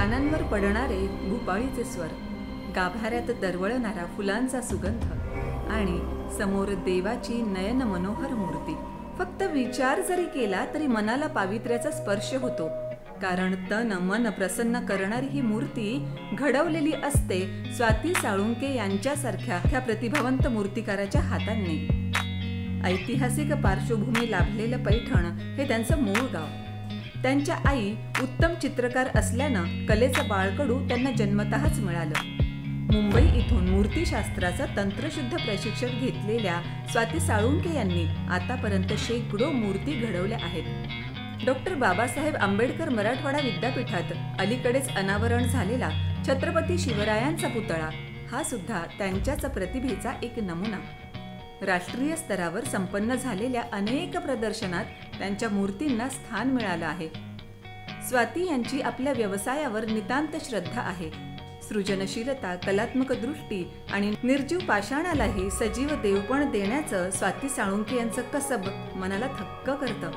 कानांवर पडणारे भुपाळीचे स्वर, गाभाऱ्यात दरवळणारा फुलांचा सुगंध आणि समोर देवाची नयन मनोहर मूर्ती. फक्त विचार जरी केला तरी मनाला पावित्र्याचा स्पर्श होतो, कारण तन मन प्रसन्न करणारी ही मूर्ती घडवलेली असते स्वाती साळुंके यांच्यासारख्या प्रतिभावंत मूर्तिकाराच्या हातांनी. ऐतिहासिक पार्श्वभूमी लाभलेलं पैठण हे त्यांचं मूळ गाव. त्यांच्या आई उत्तम चित्रकार असल्यानं कलेचं बाळकडू त्यांना जन्मतःच मिळालं. मुंबई इथून मूर्तिशास्त्राचं तंत्रशुद्ध प्रशिक्षण घेतलेल्या स्वाती साळुंके यांनी आतापर्यंत शेकडो मूर्ती घडवल्या आहेत. डॉक्टर बाबासाहेब आंबेडकर मराठवाडा विद्यापीठात अलीकडेच अनावरण झालेला छत्रपती शिवरायांचा पुतळा हा सुद्धा त्यांच्याच प्रतिभेचा एक नमुना. राष्ट्रीय स्तरावर संपन्न झालेल्या अनेक प्रदर्शनात त्यांच्या मूर्तींना स्थान मिळालं आहे. स्वाती यांची आपल्या व्यवसायावर नितांत श्रद्धा आहे. सृजनशीलता, कलात्मक दृष्टी आणि निर्जीव पाषाणालाही सजीव देवपण देण्याचं स्वाती साळुंके यांचं कसब मनाला थक्क करतं.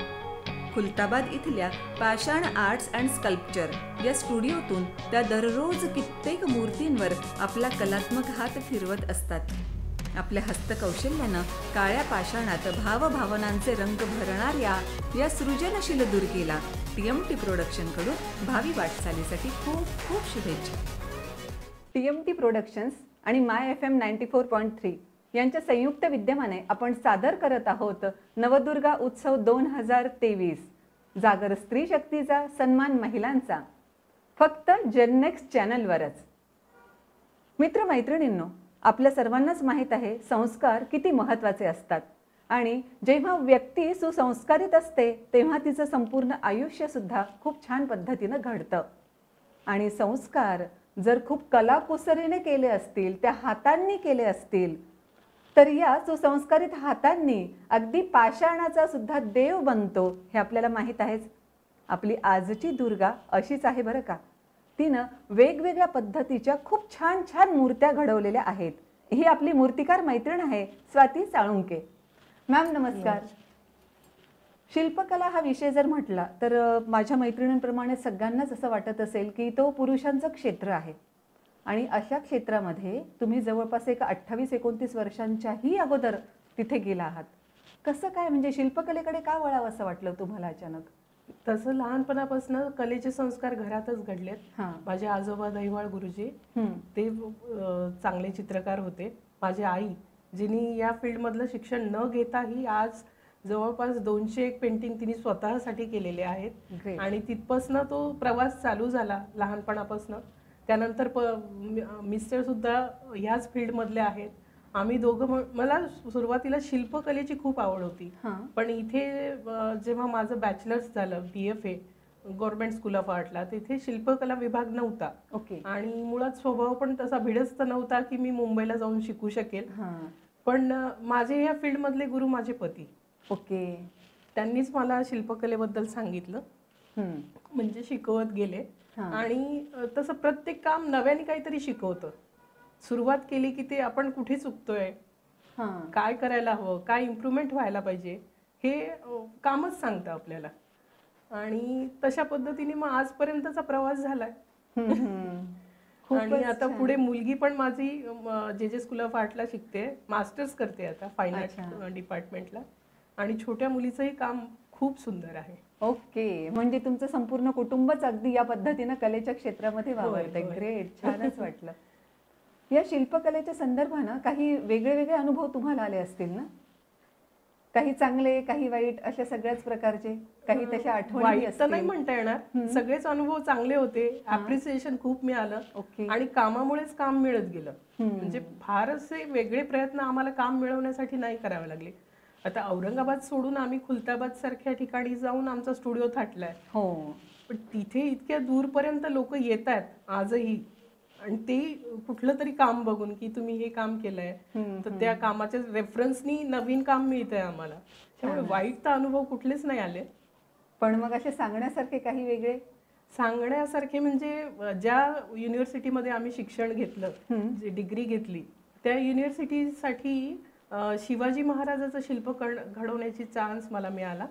खुलताबाद इथल्या पाषाण आर्ट्स अँड स्कल्पचर या स्टुडिओतून त्या दररोज कित्येक मूर्तींवर आपला कलात्मक हात फिरवत असतात. आपल्या हस्तकौशल्यानं काळ्या पाषाणात भावभावनांचे रंग भरणाऱ्या या सृजनशील दुर्गेला TMT प्रोडक्शनकडून भावी वाटचालीसाठी खूप खूप शुभेच्छा. TMT प्रोडक्शन्स आणि माय FM 94.3 यांच्या संयुक्त विद्यमाने आपण सादर करत आहोत नवदुर्गा उत्सव 2023, जागर स्त्री शक्तीचा, सन्मान महिलांचा, फक्त जेननेक्स्ट चॅनलवरच. मित्रमैत्रिणींनो, आपल्या सर्वांनाच माहीत आहे संस्कार किती महत्त्वाचे असतात आणि जेव्हा व्यक्ती सुसंस्कारित असते तेव्हा तिचं संपूर्ण आयुष्यसुद्धा खूप छान पद्धतीनं घडतं. आणि संस्कार जर खूप कलाकुसरीने केले असतील, त्या हातांनी केले असतील, तर या सुसंस्कारित हातांनी अगदी पाषाणाचा सुद्धा देव बनतो हे आपल्याला माहीत आहेच. आपली आजची दुर्गा अशीच आहे बरं का. तिनं वेगवेगळ्या पद्धतीच्या खूप छान छान मूर्त्या घडवलेल्या आहेत. ही आपली मूर्तिकार मैत्रीण आहे स्वाती साळुंके. मॅम नमस्कार. शिल्पकला हा विषय जर म्हटला तर माझ्या मैत्रिणींप्रमाणे सगळ्यांनाच असं वाटत असेल की तो पुरुषांचं क्षेत्र आहे आणि अशा क्षेत्रामध्ये तुम्ही जवळपास एक 28-29 वर्षांच्याही अगोदर तिथे गेला आहात. कसं काय, म्हणजे शिल्पकलेकडे का वळावं असं वाटलं तुम्हाला अचानक? तसं लहानपणापासून कलेचे संस्कार घरातच घडलेत. माझे आजोबा दहिवाळ गुरुजी ते चांगले चित्रकार होते. माझी आई जिनी या फील्ड मधलं शिक्षण न घेताही आज जवळपास 201 पेंटिंग तिने स्वतःसाठी केलेले आहेत आणि तिथपासून तो प्रवास चालू झाला लहानपणापासून. त्यानंतर मिस्टर सुद्धा ह्याच फील्ड मधले आहेत. आम्ही दोघं, मला सुरुवातीला शिल्पकलेची खूप आवड होती, पण इथे जेव्हा माझं बॅचलर्स झालं BFA गव्हर्नमेंट स्कूल ऑफ आर्टला, तिथे शिल्पकला विभाग नव्हता. आणि मुळात स्वभाव पण तसा भिडस्त नव्हता की मी मुंबईला जाऊन शिकू शकेल. पण माझे या फील्ड मधले गुरु माझे पती, त्यांनीच मला शिल्पकलेबद्दल सांगितलं, म्हणजे शिकवत गेले. आणि तसं प्रत्येक काम नव्याने काहीतरी शिकवतं. सुरुवात केली की ते आपण कुठे चुकतोय, काय करायला हवं, काय इम्प्रूव्हमेंट व्हायला पाहिजे, हे कामच सांगतं आपल्याला. आणि तशा पद्धतीने मग आजपर्यंतचा प्रवास झालाय. आणि आता पुढे मुलगी पण माझी JJ स्कूल ऑफ आर्टला शिकते, मास्टर्स करते आता फाईन आर्ट डिपार्टमेंटला. आणि छोट्या मुलीचंही काम खूप सुंदर आहे. ओके, म्हणजे तुमचं संपूर्ण कुटुंबच अगदी या पद्धतीनं कलेच्या क्षेत्रामध्ये वावरतंय. ग्रेट, छानच वाटलं. या शिल्पकलेच्या संदर्भानं काही वेगळे वेगळे अनुभव तुम्हाला आले असतील ना? काही चांगले, काही वाईट, अशा सगळ्याच प्रकारचे काही तशा आठवणी असतील? नाही म्हणता येणार, सगळेच अनुभव चांगले होते. अप्रिसिएशन खूप मिळालं आणि कामामुळेच काम मिळत गेलं. म्हणजे फार असे वेगळे प्रयत्न आम्हाला काम मिळवण्यासाठी नाही करावे लागले. आता औरंगाबाद सोडून आम्ही खुलताबाद सारख्या ठिकाणी जाऊन आमचा स्टुडिओ थाटलाय. पण तिथे इतक्या दूरपर्यंत लोक येत आहेत आजही, आणि ते कुठलं तरी काम बघून की तुम्ही हे काम केलंय तर त्या कामाच्या रेफरन्सनी नवीन काम मिळतंय आम्हाला. त्यामुळे वाईट तर अनुभव कुठलेच नाही आले. पण मग असे सांगण्यासारखे काही वेगळे? सांगण्यासारखे म्हणजे ज्या युनिव्हर्सिटीमध्ये आम्ही शिक्षण घेतलं, जे डिग्री घेतली, त्या युनिव्हर्सिटीसाठी शिवाजी महाराजाचं शिल्प घडवण्याची चान्स मला मिळाला.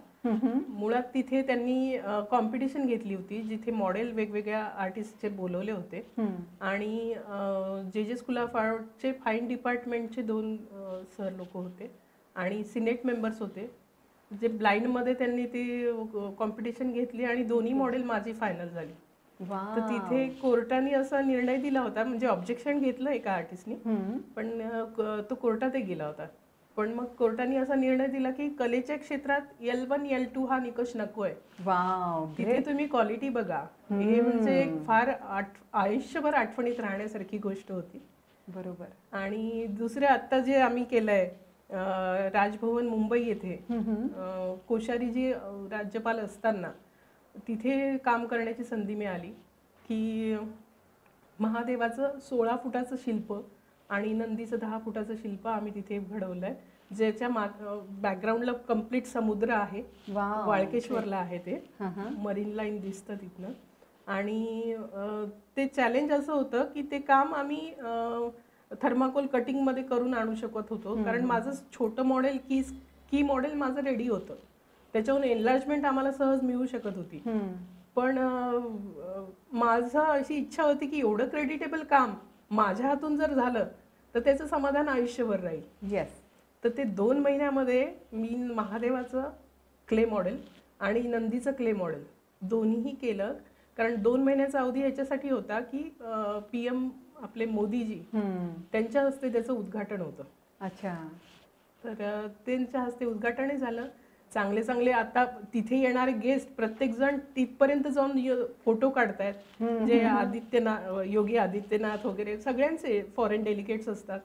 मुळात तिथे त्यांनी कॉम्पिटिशन घेतली होती जिथे मॉडेल वेगवेगळ्या आर्टिस्टचे बोलवले होते आणि जे स्कूल ऑफ आर्टचे फाईन डिपार्टमेंटचे 2 सर लोक होते आणि सिनेट मेंबर्स होते. जे ब्लाइंडमध्ये त्यांनी ती कॉम्पिटिशन घेतली आणि दोन्ही मॉडेल माझी फायनल झाली. तर तिथे कोर्टाने असा निर्णय दिला होता, म्हणजे ऑब्जेक्शन घेतलं एका आर्टिस्टनी, पण तो कोर्टातही गेला होता. पण मग कोर्टाने असा निर्णय दिला की कलेच्या क्षेत्रात L1 L2 हा निकष नकोय. तिथे तुम्ही क्वालिटी बघा. हे म्हणजे एक फार आयुष्यभर आठवणीत राहण्यासारखी गोष्ट होती. बरोबर. आणि दुसरे आता जे आम्ही केलंय राजभवन मुंबई येथे, कोश्यारीजी राज्यपाल असताना तिथे काम करण्याची संधी मिळाली की महादेवाचं 16 फुटाचं शिल्प आणि नंदीचं 10 फुटाचं शिल्प आम्ही तिथे घडवलंय, ज्याच्या बॅकग्राऊंडला कम्प्लीट समुद्र आहे. वाळकेश्वरला आहे ते, मरीन लाईन दिसतं तिथनं. आणि ते चॅलेंज असं होतं की ते काम आम्ही थर्माकोल कटिंगमध्ये करून आणू शकत होतो, कारण माझं छोटं मॉडेल की मॉडेल माझं रेडी होतं, त्याच्याहून एनलार्जमेंट आम्हाला सहज मिळू शकत होती. पण माझं अशी इच्छा होती की एवढं क्रेडिटेबल काम माझ्या हातून जर झालं तर त्याचं समाधान आयुष्यभर राहील. तर ते 2 महिन्यामध्ये मी महादेवाचं क्ले मॉडेल आणि नंदीचं क्ले मॉडेल दोन्हीही केलं, कारण 2 महिन्याचा अवधी याच्यासाठी होता की PM आपले मोदीजी त्यांच्या हस्ते त्याचं उद्घाटन होतं. अच्छा. तर त्यांच्या हस्ते उद्घाटनही झालं. चांगले चांगले आता तिथे येणारे गेस्ट प्रत्येक जण तिथपर्यंत जाऊन फोटो काढतायत. जे योगी आदित्यनाथ वगैरे सगळ्यांचे फॉरेन डेलिगेट्स असतात,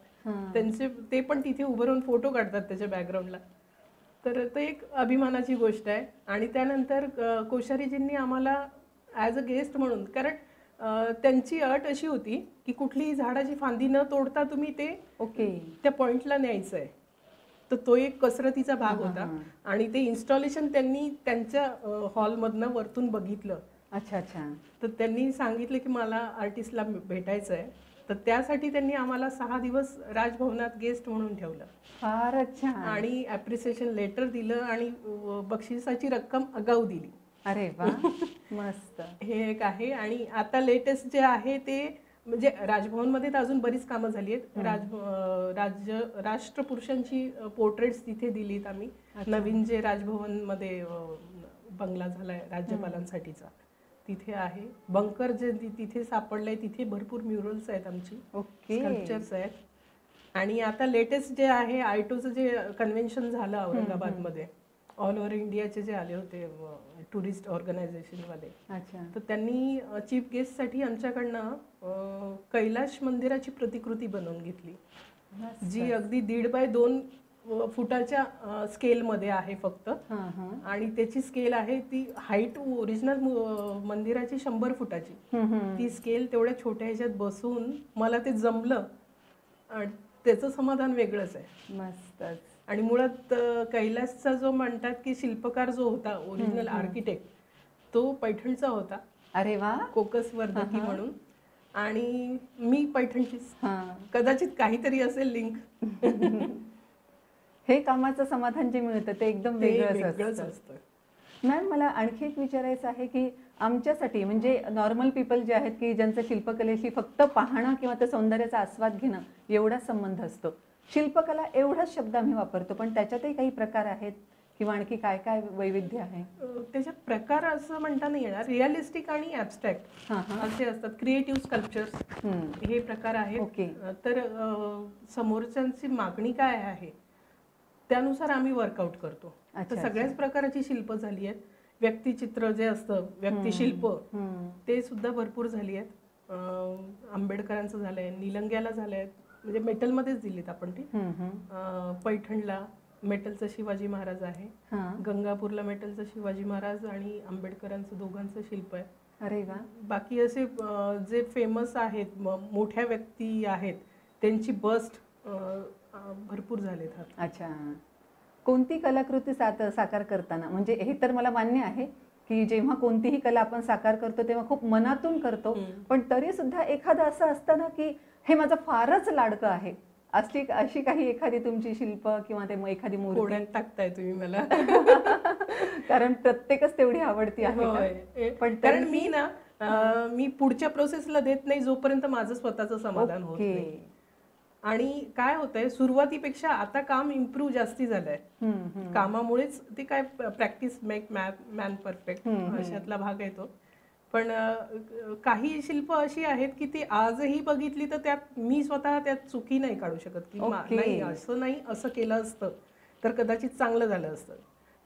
त्यांचे ते पण तिथे उभं राहून फोटो काढतात त्याच्या बॅकग्राऊंडला. तर ते एक अभिमानाची गोष्ट आहे. आणि त्यानंतर कोश्यारीजींनी आम्हाला ॲज अ गेस्ट म्हणून, कारण त्यांची अट अशी होती की कुठलीही झाडाची फांदी न तोडता तुम्ही ते त्या पॉइंटला न्यायचं आहे. तर तो एक कसरतीचा भाग होता आणि ते इन्स्टॉलेशन त्यांनी त्यांच्या हॉलमधनं वरतून बघितलं. अच्छा अच्छा. तर त्यांनी सांगितलं की मला आर्टिस्टला भेटायचं आहे, तर त्यासाठी त्यांनी आम्हाला 6 दिवस राजभवनात गेस्ट म्हणून ठेवलं. फार अच्छा. आणि ॲप्रिसिएशन लेटर दिलं आणि बक्षिसाची रक्कम आगाऊ दिली. अरे वा, मस्त. हे एक आहे. आणि आता लेटेस्ट जे आहे ते म्हणजे राजभवनमध्ये तर अजून बरीच कामं झाली आहेत. राष्ट्रपुरुषांची पोर्ट्रेट्स तिथे दिलीत आम्ही. नवीन जे राजभवनमध्ये बंगला झालाय राज्यपालांसाठीचा तिथे आहे. बंकर जे तिथे सापडलंय तिथे भरपूर म्युरल्स आहेत आमची, स्कल्पचर्स आहेत. आणि आता लेटेस्ट जे आहे आयटोचं जे कन्व्हेन्शन झालं औरंगाबादमध्ये, ऑल ओव्हर इंडियाचे जे आले होते टुरिस्ट ऑर्गनायझेशनवाले, तर त्यांनी चीफ गेस्टसाठी आमच्याकडनं कैलाश मंदिराची प्रतिकृती बनवून घेतली, जी अगदी 1.5 बाय 2 फुटाच्या स्केलमध्ये आहे फक्त. आणि त्याची स्केल आहे ती हाईट ओरिजिनल मंदिराची 100 फुटाची. ती स्केल तेवढ्या छोट्या ह्याच्यात बसून मला ते जमलं, त्याचं समाधान वेगळंच आहे. मस्त. आणि मुळात कैलासचा जो म्हणतात की शिल्पकार जो होता ओरिजिनल आर्किटेक्ट, तो पैठणचा होता. अरे वा. कोकस वर्धकी म्हणून. आणि मी पैठणचीच, कदाचित काहीतरी असेल लिंक. हे कामाचं समाधान जे मिळतं ते एकदम वेगळंच असतं. मॅम, मला आणखी एक विचारायचं आहे की आमच्यासाठी म्हणजे नॉर्मल पीपल जे आहेत की ज्यांचं शिल्पकलेशी फक्त पाहणं किंवा त्या सौंदर्याचा आस्वाद घेणं एवढा संबंध असतो, शिल्पकला एवढाच शब्द आम्ही वापरतो, पण त्याच्यातही काही प्रकार आहेत किंवा आणखी काय काय वैविध्य आहे? त्याच्यात प्रकार असं म्हणता नाही येणार. रिअलिस्टिक आणि ॲब्स्ट्रॅक्ट असे असतात. क्रिएटिव्ह स्कल्पचर्स हे प्रकार आहेत. तर समोरच्यांची मागणी काय आहे त्यानुसार आम्ही वर्कआउट करतो. तर सगळ्याच प्रकारची शिल्प झाली आहेत. व्यक्तिचित्र जे असतं, व्यक्तिशिल्प, ते सुद्धा भरपूर झाली आहेत. आंबेडकरांचं झालंय, निलंग्याला झालंय, म्हणजे मेटलमध्येच दिलीत आपण ती. पैठणला मेटलचं शिवाजी महाराज आहे, गंगापूरला मेटलचं शिवाजी महाराज आणि आंबेडकरांचं दोघांचं शिल्प आहे. अरे वा. बाकी असे जे फेमस आहेत, मोठ्या व्यक्ती आहेत, त्यांची बस्ट भरपूर झालेत. अच्छा. कोणती कलाकृती साकार करताना, म्हणजे हे तर मला मान्य आहे की जेव्हा कोणतीही कला आपण साकार करतो तेव्हा खूप मनातून करतो, पण तरी सुद्धा एखादं असं असतं ना की हे माझं फारच लाडकं आहे अशी काही एखादी तुमची शिल्प किंवा ते एखादी मूर्ती कोड्यात टाकताय तुम्ही मला. कारण प्रत्येकच तेवढी आवडती आहे पण कारण मी पुढच्या प्रोसेसला देत नाही जोपर्यंत माझं स्वतःचं समाधान होत नाही. आणि काय होतंय, सुरुवातीपेक्षा आता काम इम्प्रूव्ह जास्ती झालंय. कामामुळेच ते काय प्रॅक्टिस मेक मॅन परफेक्ट अशातला भाग येतो. पण काही शिल्प अशी आहेत की ती आजही बघितली तर त्यात मी स्वतः त्यात चुकी नाही काढू शकत की नाही असं नाही, असं केलं असतं तर कदाचित चांगलं झालं असतं.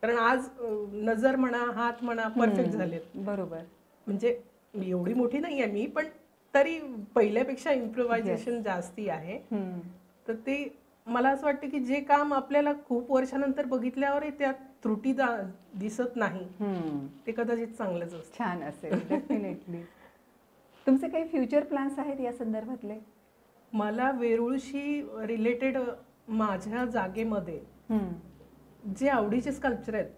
कारण आज नजर म्हणा, हात म्हणा परफेक्ट झालेत. बरोबर. म्हणजे एवढी मोठी नाही आहे मी, पण तरी पहिल्यापेक्षा इम्प्रोव्हायझेशन जास्ती आहे. तर ते मला असं वाटतं की जे काम आपल्याला खूप वर्षानंतर बघितल्यावर त्यात त्रुटी दिसत नाही ते कदाचित चांगलंच असतं. छान असेल डेफिनेटली. तुमचे काही फ्युचर प्लॅन्स आहेत या संदर्भातले? मला वेरूळशी रिलेटेड माझ्या जागेमध्ये जे आवडीचे स्कल्पचर आहेत,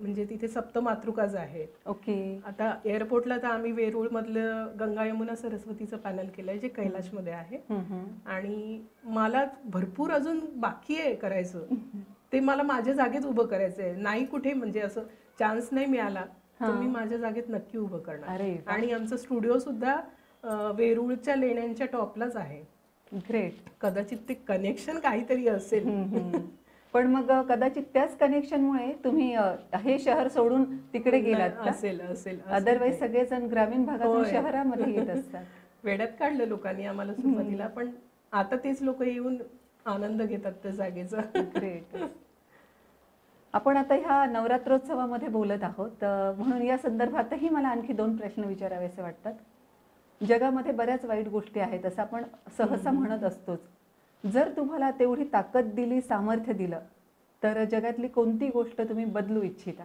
म्हणजे तिथे सप्तमातृकाज आहेत. ओके. आता एअरपोर्टला तर आम्ही वेरूळ मधलं गंगा यमुना सरस्वतीचं पॅनल केलंय जे कैलाशमध्ये आहे. आणि मला भरपूर अजून बाकी आहे करायचं. ते मला माझ्या जागेत उभं करायचंय. नाही कुठे म्हणजे असं चान्स नाही मिळाला तर मी माझ्या जागेत नक्की उभं करणार. आणि आमचं स्टुडिओ सुद्धा वेरूळच्या लेण्यांच्या टॉपलाच आहे. ग्रेट. कदाचित ते कनेक्शन काहीतरी असेल. पण मग कदाचित त्याच कनेक्शनमुळे तुम्ही हे शहर सोडून तिकडे गेलात. असेल असेल. अदरवाईज सगळेजण ग्रामीण भागातून शहरामध्ये येत असतात. वेड्यात काढलं लोकांनी आम्हाला सुरुवातीला, पण आता तेच लोक येऊन आनंद घेतात त्या जागेचा. ग्रेट. आपण आता ह्या नवरात्रोत्सवामध्ये बोलत आहोत म्हणून या संदर्भातही मला आणखी 2 प्रश्न विचारावेसे वाटतात. जगामध्ये बऱ्याच वाईट गोष्टी आहेत असं आपण सहसा म्हणत असतोच. जर तुम्हाला तेवढी ताकद दिली, सामर्थ्य दिलं तर जगातली कोणती गोष्ट तुम्ही बदलू इच्छिता?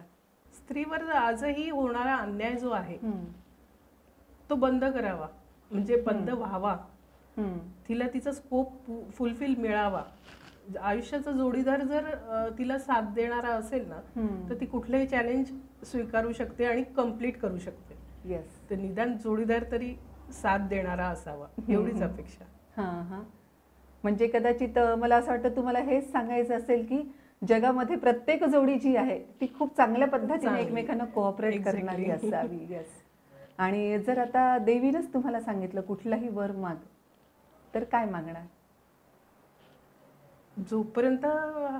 स्त्रीवर आजही होणारा अन्याय जो आहे तो बंद करावा, म्हणजे बंद व्हावा. तिला तिचा स्कोप फुलफिल मिळावा. आयुष्याचा जोडीदार जर तिला साथ देणारा असेल ना तर ती कुठलंही चॅलेंज स्वीकारू शकते आणि कम्प्लीट करू शकते. तर निदान जोडीदार तरी साथ देणारा असावा एवढीच अपेक्षा. म्हणजे कदाचित मला असं वाटतं तुम्हाला हेच सांगायचं असेल की जगामध्ये प्रत्येक जोडी जी आहे ती खूप चांगल्या पद्धतीने एकमेकांना कोऑपरेट करणारी असावी. आणि जर आता देवीनंच तुम्हाला सांगितलं कुठलाही वर माग तर काय मागणार? जोपर्यंत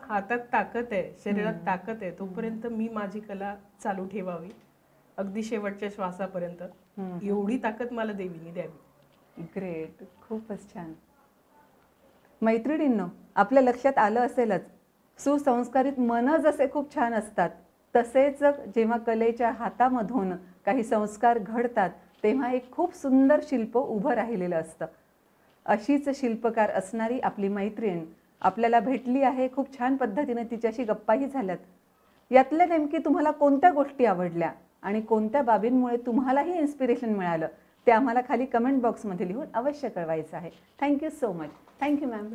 हातात ताकद आहे, शरीरात ताकद आहे तोपर्यंत मी माझी कला चालू ठेवावी अगदी शेवटच्या श्वासापर्यंत. एवढी ताकद मला देवीने द्यावी. ग्रेट. खूपच छान. मैत्रिणींनो, आपल्या लक्षात आलं असेलच सुसंस्कारित मन जसे खूप छान असतात तसेच जेव्हा कलेच्या हातामधून काही संस्कार घडतात तेव्हा एक खूप सुंदर शिल्प उभं राहिलेलं असतं. अशीच शिल्पकार असणारी आपली मैत्रीण आपल्याला भेटली आहे. खूप छान पद्धतीने तिच्याशी गप्पाही झाल्यात. यातल्या नेमकी तुम्हाला कोणत्या गोष्टी आवडल्या आणि कोणत्या बाबींमुळे तुम्हालाही इन्स्पिरेशन मिळालं ते आम्हाला खाली कमेंट बॉक्समध्ये लिहून अवश्य कळवायचं आहे. Thank you so much. Thank you ma'am.